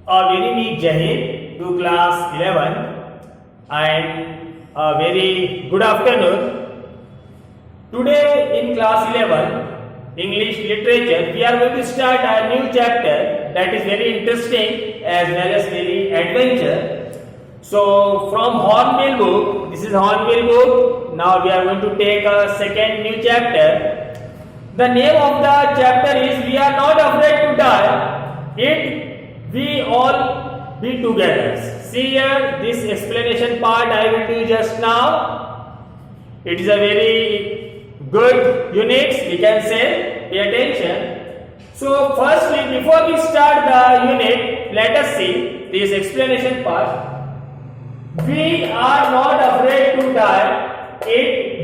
A very big Jai Hind to class 11 and a very good afternoon. Today in class 11 English literature we are going to start a new chapter that is very interesting as well as very adventure. So from Hornbill book, this is Hornbill book. Now we are going to take a second new chapter. The name of the chapter is We Are Not Afraid to Die. It we all be together. See here, this explanation part I will do just now. It is a very good unit, we can say. Pay attention. So firstly, before we start the unit, let us see this explanation part. We are not afraid to die.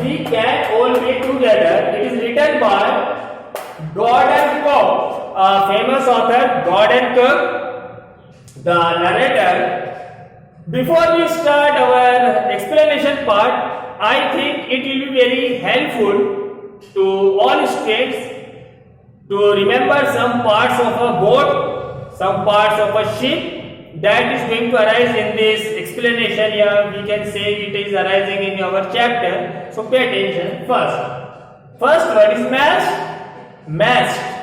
We can all be together. It is written by Gordon Cook, a famous author, Gordon Cook. The narrator. Before we start our explanation part, I think it will be very helpful to all students to remember some parts of a boat, some parts of a ship that is going to arise in this explanation. Here we can say it is arising in our chapter. So pay attention. First word is mast. Mast.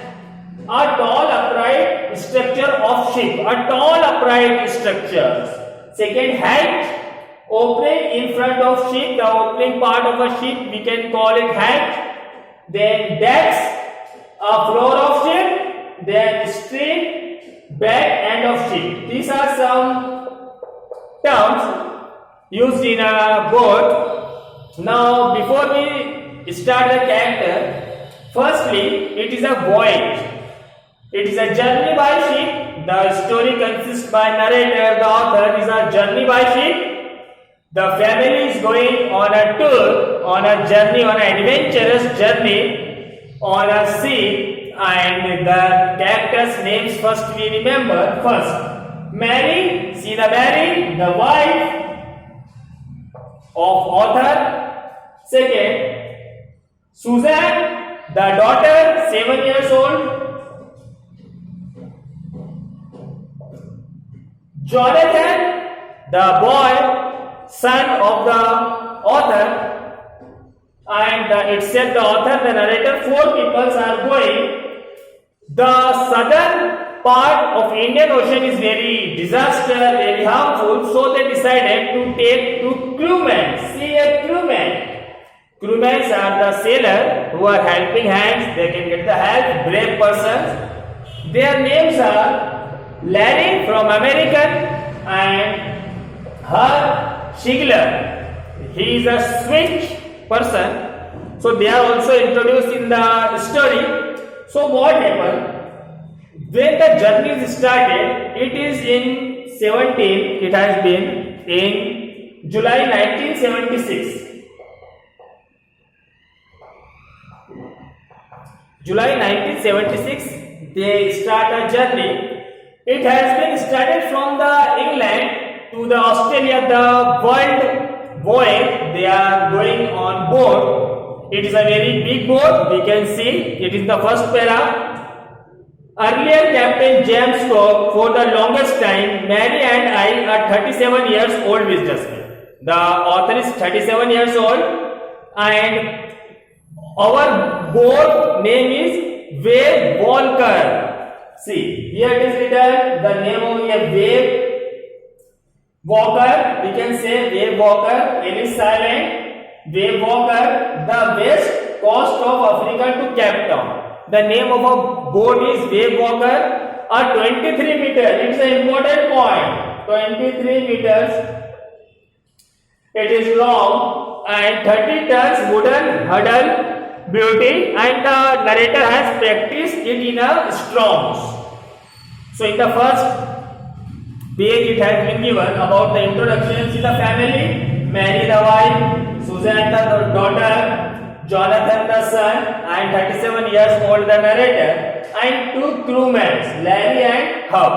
A tall upright structure of ship. A tall upright structure. Second, hatch. Opening in front of ship. The opening part of a ship we can call it hatch. Then decks. A floor of ship. Then stern, back end of ship. These are some terms used in a boat. Now before we start the character, firstly it is a voyage. It is a journey by ship. The story consists by narrator, the author is a journey by ship. The family is going on a tour, on a journey, on an adventurous journey on a sea, and the characters' names first we remember. First, Mary, see the Mary, the wife of author. Second, Susan, the daughter, 7 years old. Jonathan, the boy, son of the author, and it said the author, the narrator, 4 people are going. The southern part of Indian Ocean is very disaster, very harmful, so they decided to take 2 crewmen. See a crewman. Crewmen are the sailor who are helping hands, they can get the help, brave persons. Their names are Larry from American and Herb Shigler. He is a Swedish person. So they are also introduced in the story. So what happened? When the journey started, it is in it has been in July 1976. July 1976, they start a journey. It has been started from the England to the Australia, the world voyage. They are going on board. It is a very big boat. We can see it is the first para. Earlier Captain James Cook, for the longest time, Mary and I are 37 years old businessmen. The author is 37 years old and our boat name is Wave Walker. See, here it is written, the name of a Wave Walker, we can say Wave Walker, L is silent, Wave Walker, the west coast of Africa to Cape Town. The name of a boat is Wave Walker, a 23 meter, it's an important point, 23 meters, it is long and 30 tons wooden huddle. Beauty, and the narrator has practiced it in a storms. So in the first page it has been given about the introduction. See the family, Mary the wife, Susan the daughter, Jonathan the son, and 37 years old the narrator, and 2 crewmen, Larry and Herb.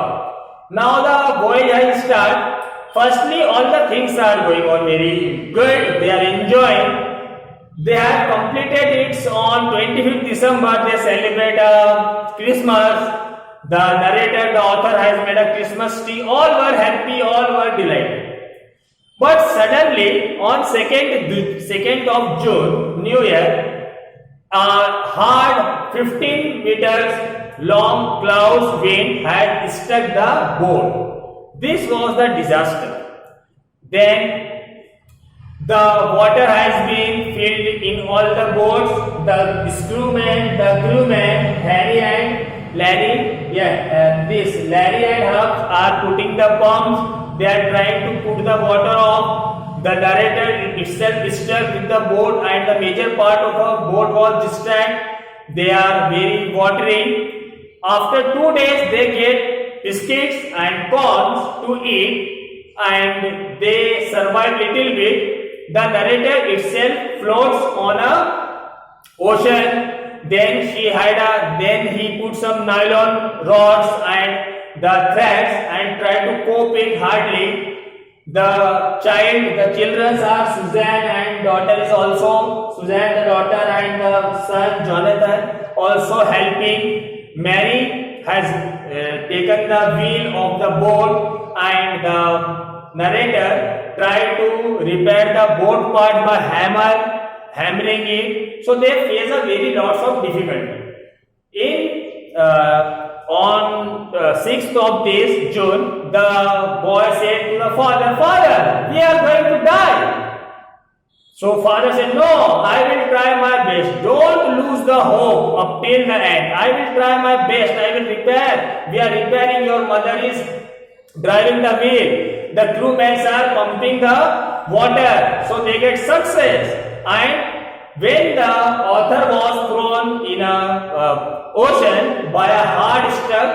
Now the voyage has started. Firstly, all the things are going on very good. They are enjoying. They have completed it on 25th December. They celebrate Christmas. the narrator, the author has made a Christmas tree. All were happy, all were delighted. But suddenly, on 2nd of June, New Year, a hard 15 meters long clouds wind had struck the boat. This was the disaster. Then the water has been filled in all the boats. The crewmen, Harry and Larry, Larry and Huck are putting the pumps. They are trying to put the water off. The narrator itself is stuck with the boat, and the major part of the boat was distracted. They are very watery. After 2 days, they get biscuits and corns to eat, and they survive little bit. The narrator itself floats on a ocean. Then he put some nylon rods and the threads and tried to cope it hardly. The children are Suzanne and daughter is also Suzanne the daughter and the son Jonathan also helping. Mary has taken the wheel of the boat, and the narrator tried to repair the boat part by hammering it. So they face a very lots of difficulty. On 6th of this June, the boy said to the father, "Father, we are going to die." So father said, "No, I will try my best. Don't lose the hope up till the end. I will try my best. I will repair. We are repairing. Your mother is driving the wheel. The crewmen are pumping the water, so they get success." And when the author was thrown in a ocean by a hard struck,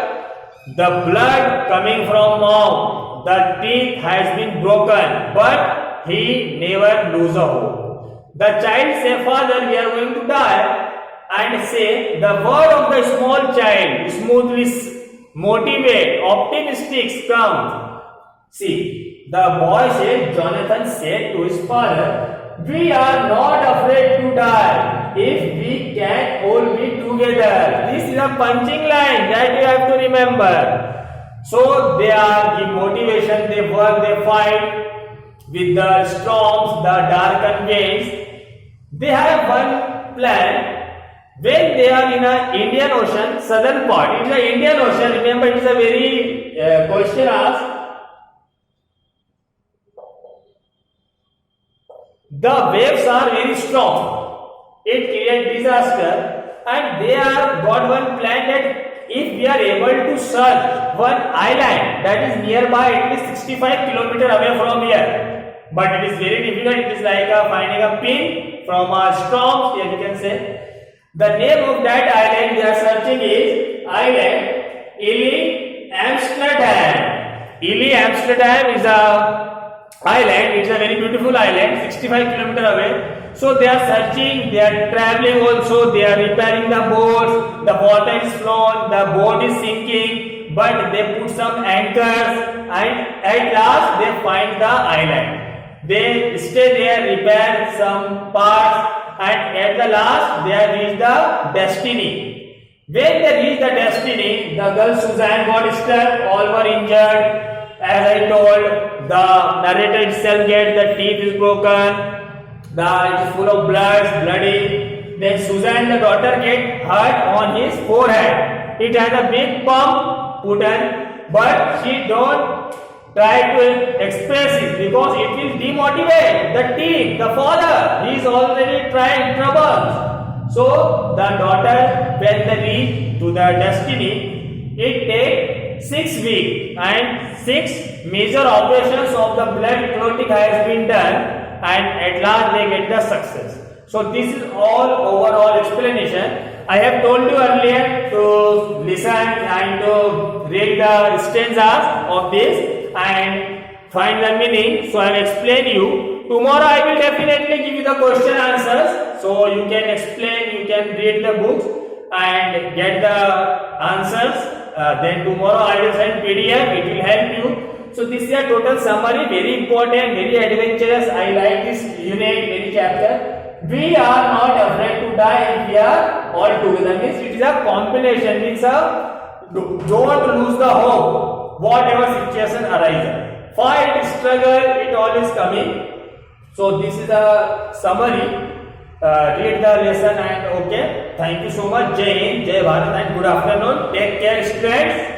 the blood coming from mouth, the teeth has been broken, but he never lose a hope. The child say, "Father, we are going to die," and say the word of the small child smoothly motivate, optimistic come. See, the boy said, Jonathan said to his father, "We are not afraid to die if we can all be together." This is a punching line that you have to remember. So they are the motivation, they work, they fight with the storms, the darkened waves. They have one plan. When they are in an Indian Ocean, southern part, it is an Indian Ocean. Remember, it is a very question asked. The waves are very strong. It creates disaster, and they are got one plan that if we are able to search one island that is nearby, at least 65 kilometers away from here, but it is very difficult. It is like finding a pin from a storm. Here you can say the name of that island we are searching is Island Ely Amsterdam. Ely Amsterdam is a island. It's a very beautiful island, 65 kilometers away. So they are searching, they are traveling also, they are repairing the boats, the water is flown, the boat is sinking, but they put some anchors, and at last they find the island. They stay there, repair some parts, and at the last they have reached the destiny. When they reach the destiny, the girl Suzanne got stuck, all were injured. As I told, the narrator itself gets the teeth is broken, it is full of bloody. Then Suzanne, the daughter, get hurt on his forehead. It has a big pump put on, but she don't try to express it because it will demotivate the team, the father. He is already trying troubles. So the daughter, when they reach to the destiny, it takes 6 weeks and 6 major operations of the blood clotting has been done, and at last they get the success. So this is all overall explanation. I have told you earlier to listen and to read the stanzas of this and find the meaning. So I will explain you. Tomorrow I will definitely give you the question answers. So you can explain, you can read the books and get the answers. Then tomorrow I will send PDF. It will help you. So this is a total summary, very important, very adventurous. I like this unique very chapter. We are not afraid to die if we are all together. Means it is a combination. It's a don't lose the hope, whatever situation arises. Fight, struggle, it all is coming. So this is a summary. Read the lesson and okay. Thank you so much. Jai Hind, Jai Bharat, and good afternoon. Take care, students.